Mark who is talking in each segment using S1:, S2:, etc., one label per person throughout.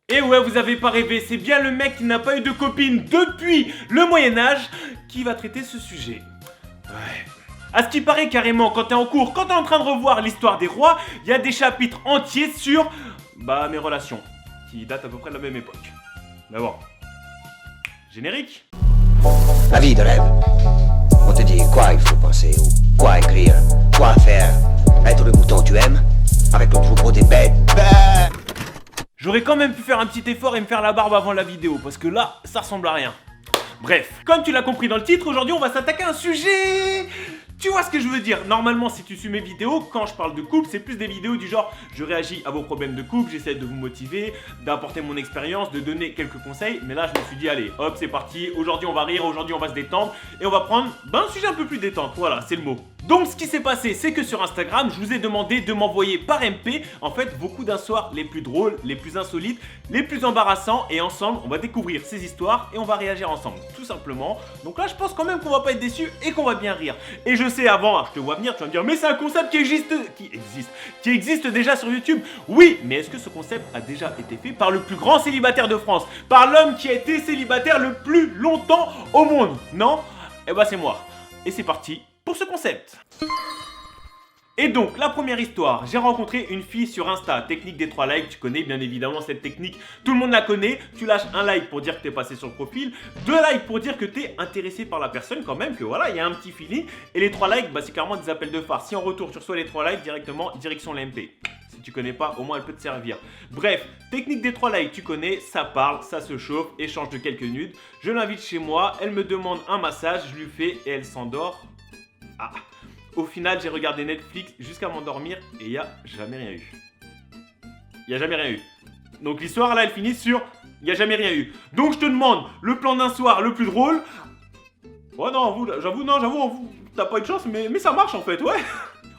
S1: Et ouais, vous avez pas rêvé, c'est bien le mec qui n'a pas eu de copine depuis le Moyen-Âge qui va traiter ce sujet. Ouais. À ce qui paraît carrément, quand t'es en cours, quand t'es en train de revoir l'histoire des rois, il y a des chapitres entiers sur mes relations, qui datent à peu près de la même époque. Mais bon. Générique.
S2: La vie de rêve. On te dit quoi il faut penser, ou quoi écrire, quoi faire. Être le mouton tu aimes, avec le troupeau des bêtes.
S1: J'aurais quand même pu faire un petit effort et me faire la barbe avant la vidéo, parce que là, ça ressemble à rien. Bref, comme tu l'as compris dans le titre, aujourd'hui on va s'attaquer à un sujet... Tu vois ce que je veux dire? Normalement, si tu suis mes vidéos, quand je parle de couple, c'est plus des vidéos du genre je réagis à vos problèmes de couple, j'essaie de vous motiver, d'apporter mon expérience, de donner quelques conseils. Mais là, je me suis dit, allez, hop, c'est parti. Aujourd'hui, on va rire, aujourd'hui, on va se détendre et on va prendre un sujet un peu plus détente. Voilà, c'est le mot. Donc, ce qui s'est passé, c'est que sur Instagram, je vous ai demandé de m'envoyer par MP, en fait, vos coups d'un soir les plus drôles, les plus insolites, les plus embarrassants. Et ensemble, on va découvrir ces histoires et on va réagir ensemble, tout simplement. Donc là, je pense quand même qu'on va pas être déçus et qu'on va bien rire. Et je sais avant, je te vois venir, tu vas me dire, mais c'est un concept qui existe déjà sur YouTube. Oui, mais est-ce que ce concept a déjà été fait par le plus grand célibataire de France, par l'homme qui a été célibataire le plus longtemps au monde? Non? Eh ben c'est moi. Et c'est parti pour ce concept. Et donc, la première histoire, j'ai rencontré une fille sur Insta, technique des 3 likes, tu connais bien évidemment cette technique, tout le monde la connaît, tu lâches un like pour dire que t'es passé sur le profil, 2 likes pour dire que t'es intéressé par la personne quand même, que voilà, il y a un petit feeling, et les 3 likes, c'est carrément des appels de phare. Si en retour tu reçois les 3 likes, directement, direction l'MP. Si tu connais pas, au moins elle peut te servir. Bref, technique des 3 likes, tu connais, ça parle, ça se chauffe, échange de quelques nudes, je l'invite chez moi, elle me demande un massage, je lui fais et elle s'endort. Ah. Au final, j'ai regardé Netflix jusqu'à m'endormir et il n'y a jamais rien eu. Il n'y a jamais rien eu. Donc l'histoire là, elle finit sur il n'y a jamais rien eu. Donc je te demande le plan d'un soir le plus drôle. Ouais, non, j'avoue, t'as pas eu de chance, mais ça marche en fait, ouais.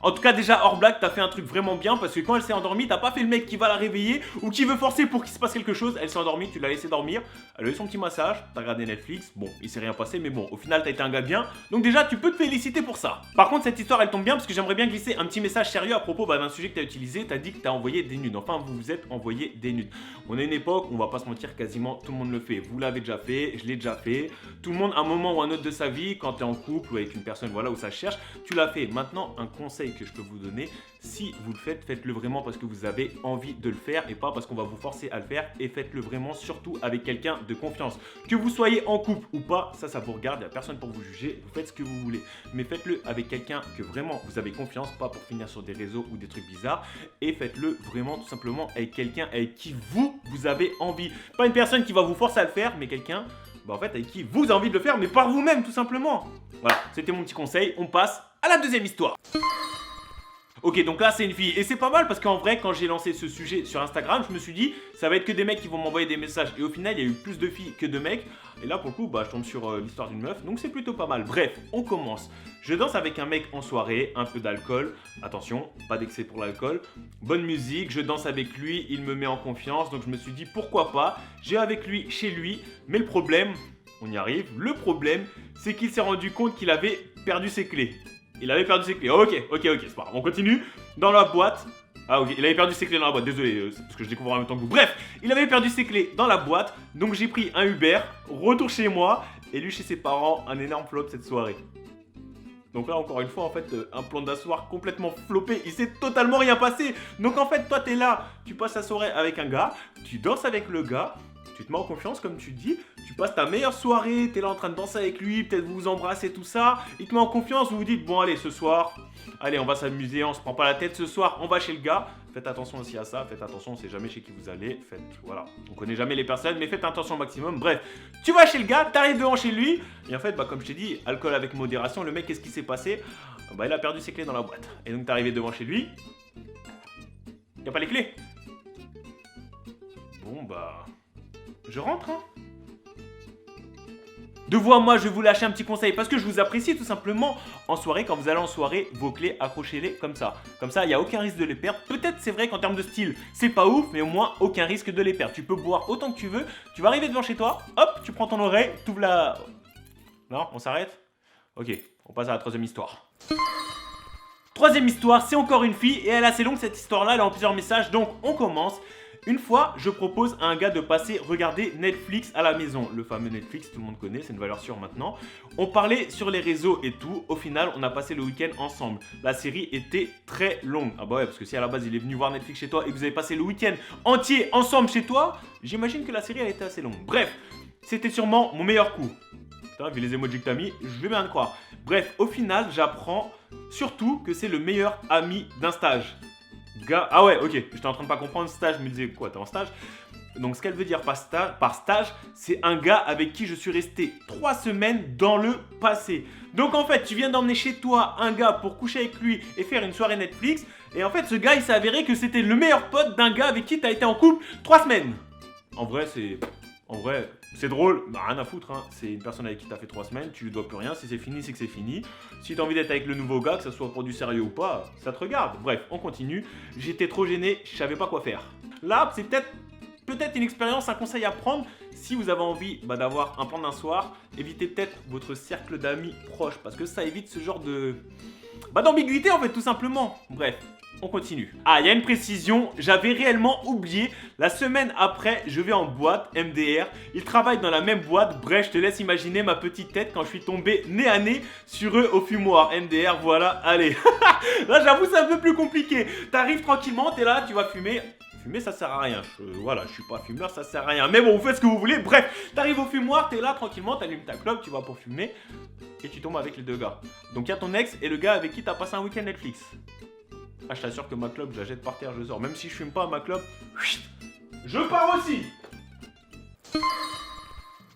S1: En tout cas, déjà, hors blague, t'as fait un truc vraiment bien parce que quand elle s'est endormie, t'as pas fait le mec qui va la réveiller ou qui veut forcer pour qu'il se passe quelque chose. Elle s'est endormie, tu l'as laissé dormir. Elle a eu son petit massage, t'as regardé Netflix. Bon, il s'est rien passé, mais bon, au final, t'as été un gars bien. Donc, déjà, tu peux te féliciter pour ça. Par contre, cette histoire, elle tombe bien parce que j'aimerais bien glisser un petit message sérieux à propos d'un sujet que t'as utilisé. T'as dit que t'as envoyé des nudes. Enfin, vous vous êtes envoyé des nudes. On est une époque, on va pas se mentir, quasiment tout le monde le fait. Vous l'avez déjà fait, je l'ai déjà fait. Tout le monde, à un moment ou un autre de sa vie, quand t'es en couple ou avec une personne, voilà, où ça cherche, tu l'as fait. Maintenant, un conseil que je peux vous donner. Si vous le faites, faites-le vraiment parce que vous avez envie de le faire et pas parce qu'on va vous forcer à le faire. Et faites-le vraiment surtout avec quelqu'un de confiance. Que vous soyez en couple ou pas, ça vous regarde, il n'y a personne pour vous juger, vous faites ce que vous voulez. Mais faites-le avec quelqu'un que vraiment vous avez confiance, pas pour finir sur des réseaux ou des trucs bizarres. Et faites-le vraiment tout simplement avec quelqu'un avec qui vous avez envie. Pas une personne qui va vous forcer à le faire, mais quelqu'un en fait avec qui vous avez envie de le faire, mais par vous-même tout simplement. Voilà, c'était mon petit conseil, on passe à la deuxième histoire. Ok, donc là c'est une fille et c'est pas mal parce qu'en vrai quand j'ai lancé ce sujet sur Instagram, je me suis dit ça va être que des mecs qui vont m'envoyer des messages et au final il y a eu plus de filles que de mecs et là pour le coup je tombe sur l'histoire d'une meuf donc c'est plutôt pas mal. Bref, on commence. Je danse avec un mec en soirée, un peu d'alcool, attention, pas d'excès pour l'alcool, bonne musique, je danse avec lui, il me met en confiance donc je me suis dit pourquoi pas, j'ai avec lui chez lui, mais le problème, on y arrive, le problème c'est qu'il s'est rendu compte qu'il avait perdu ses clés. Il avait perdu ses clés. Ok, c'est pas grave. On continue. Dans la boîte. Ah ok, il avait perdu ses clés dans la boîte. Désolé, c'est parce que je découvre en même temps que vous. Bref, il avait perdu ses clés dans la boîte. Donc j'ai pris un Uber, retour chez moi. Et lui chez ses parents, un énorme flop cette soirée. Donc là encore une fois en fait, un plan d'un soir complètement floppé. Il s'est totalement rien passé. Donc en fait toi t'es là, tu passes la soirée avec un gars. Tu danses avec le gars. Tu te mets en confiance comme tu dis, tu passes ta meilleure soirée, t'es là en train de danser avec lui, peut-être vous vous embrassez tout ça, il te met en confiance, vous vous dites bon allez ce soir, allez on va s'amuser, on se prend pas la tête ce soir, on va chez le gars, faites attention aussi à ça, faites attention, on sait jamais chez qui vous allez, voilà, on connaît jamais les personnes mais faites attention au maximum, bref, tu vas chez le gars, t'arrives devant chez lui, et en fait comme je t'ai dit, alcool avec modération, le mec qu'est-ce qui s'est passé? Il a perdu ses clés dans la boîte, et donc t'es arrivé devant chez lui, y a pas les clés. Bon je rentre, hein. De vous à moi, je vais vous lâcher un petit conseil parce que je vous apprécie tout simplement. En soirée, quand vous allez en soirée, vos clés, accrochez-les comme ça. Comme ça, il n'y a aucun risque de les perdre. Peut-être c'est vrai qu'en termes de style, c'est pas ouf, mais au moins, aucun risque de les perdre. Tu peux boire autant que tu veux. Tu vas arriver devant chez toi, hop, tu prends ton oreille, tu ouvres la... Non, on s'arrête? Ok, on passe à la troisième histoire. Troisième histoire, c'est encore une fille et elle est assez longue cette histoire-là, elle est en plusieurs messages, donc on commence. Une fois, je propose à un gars de passer regarder Netflix à la maison. Le fameux Netflix, tout le monde connaît, c'est une valeur sûre maintenant. On parlait sur les réseaux et tout. Au final, on a passé le week-end ensemble. La série était très longue. Ah bah ouais, parce que si à la base il est venu voir Netflix chez toi et que vous avez passé le week-end entier ensemble chez toi, j'imagine que la série elle était assez longue. Bref, c'était sûrement mon meilleur coup. Putain, vu les emojis que t'as mis, je vais bien te croire. Bref, au final, j'apprends surtout que c'est le meilleur ami d'un stage. Gars, ah ouais, ok, j'étais en train de pas comprendre stage, je me disais quoi, t'es en stage? Donc ce qu'elle veut dire par stage, c'est un gars avec qui je suis resté 3 semaines dans le passé. Donc en fait, tu viens d'emmener chez toi un gars pour coucher avec lui et faire une soirée Netflix. Et en fait, ce gars, il s'est avéré que c'était le meilleur pote d'un gars avec qui t'as été en couple 3 semaines. En vrai, c'est drôle, bah rien à foutre, hein. C'est une personne avec qui t'as fait 3 semaines, tu lui dois plus rien, si c'est fini, c'est que c'est fini. Si t'as envie d'être avec le nouveau gars, que ça soit pour du sérieux ou pas, ça te regarde. Bref, on continue. J'étais trop gêné, je savais pas quoi faire. Là, c'est peut-être une expérience, un conseil à prendre. Si vous avez envie d'avoir un plan d'un soir, évitez peut-être votre cercle d'amis proches, parce que ça évite ce genre d'ambiguïté en fait, tout simplement. Bref. On continue. Ah, il y a une précision, j'avais réellement oublié. La semaine après, je vais en boîte, MDR. Ils travaillent dans la même boîte. Bref, je te laisse imaginer ma petite tête quand je suis tombé nez à nez sur eux au fumoir. MDR, voilà, allez. Là, j'avoue, c'est un peu plus compliqué. T'arrives tranquillement, t'es là, tu vas fumer. Fumer, ça sert à rien. Je suis pas fumeur, ça sert à rien. Mais bon, vous faites ce que vous voulez. Bref, t'arrives au fumoir, t'es là tranquillement, t'allumes ta clope, tu vas pour fumer. Et tu tombes avec les deux gars. Donc, il y a ton ex et le gars avec qui t'as passé un week-end Netflix. Ah, je t'assure que ma clope, je la jette par terre, je sors. Même si je fume pas ma clope, je pars aussi.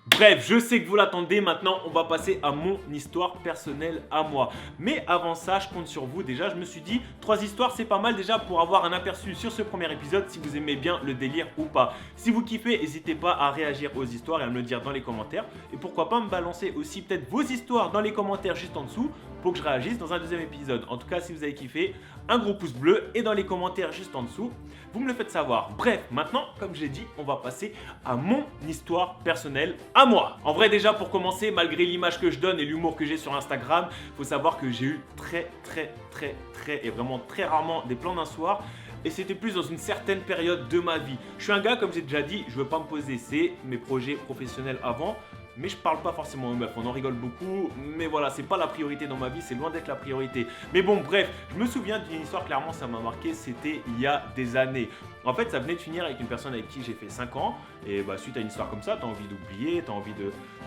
S1: Bref, je sais que vous l'attendez, maintenant on va passer à mon histoire personnelle à moi. Mais avant ça, je compte sur vous. Déjà, je me suis dit, 3 histoires, c'est pas mal déjà pour avoir un aperçu sur ce premier épisode, si vous aimez bien le délire ou pas. Si vous kiffez, n'hésitez pas à réagir aux histoires et à me le dire dans les commentaires. Et pourquoi pas me balancer aussi peut-être vos histoires dans les commentaires juste en dessous pour que je réagisse dans un deuxième épisode. En tout cas, si vous avez kiffé, un gros pouce bleu et dans les commentaires juste en dessous, vous me le faites savoir. Bref, maintenant, comme j'ai dit, on va passer à mon histoire personnelle à moi. En vrai, déjà pour commencer, malgré l'image que je donne et l'humour que j'ai sur Instagram, faut savoir que j'ai eu très et vraiment très rarement des plans d'un soir. Et c'était plus dans une certaine période de ma vie. Je suis un gars, comme j'ai déjà dit, je veux pas me poser, c'est mes projets professionnels avant. Mais je parle pas forcément aux meufs, on en rigole beaucoup, mais voilà, c'est pas la priorité dans ma vie, c'est loin d'être la priorité. Mais bon, bref, je me souviens d'une histoire, clairement, ça m'a marqué, c'était il y a des années. En fait, ça venait de finir avec une personne avec qui j'ai fait 5 ans, et suite à une histoire comme ça, t'as envie d'oublier, t'as envie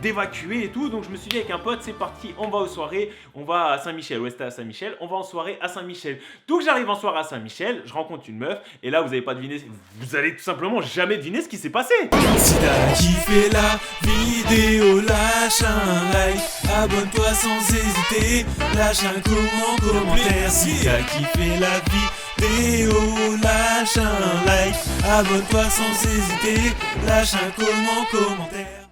S1: d'évacuer et tout, donc je me suis dit avec un pote, c'est parti, on va aux soirées, on va à Saint-Michel, ouais c'était à Saint-Michel, on va en soirée à Saint-Michel. Donc j'arrive en soirée à Saint-Michel, je rencontre une meuf, et là vous avez pas deviné, vous allez tout simplement jamais deviner ce qui s'est passé.
S3: Si t'as kiffé la vidéo, lâche un like, abonne-toi sans hésiter, lâche un commentaire. Si t'as kiffé la vidéo, lâche un like, abonne-toi sans hésiter, lâche un commentaire.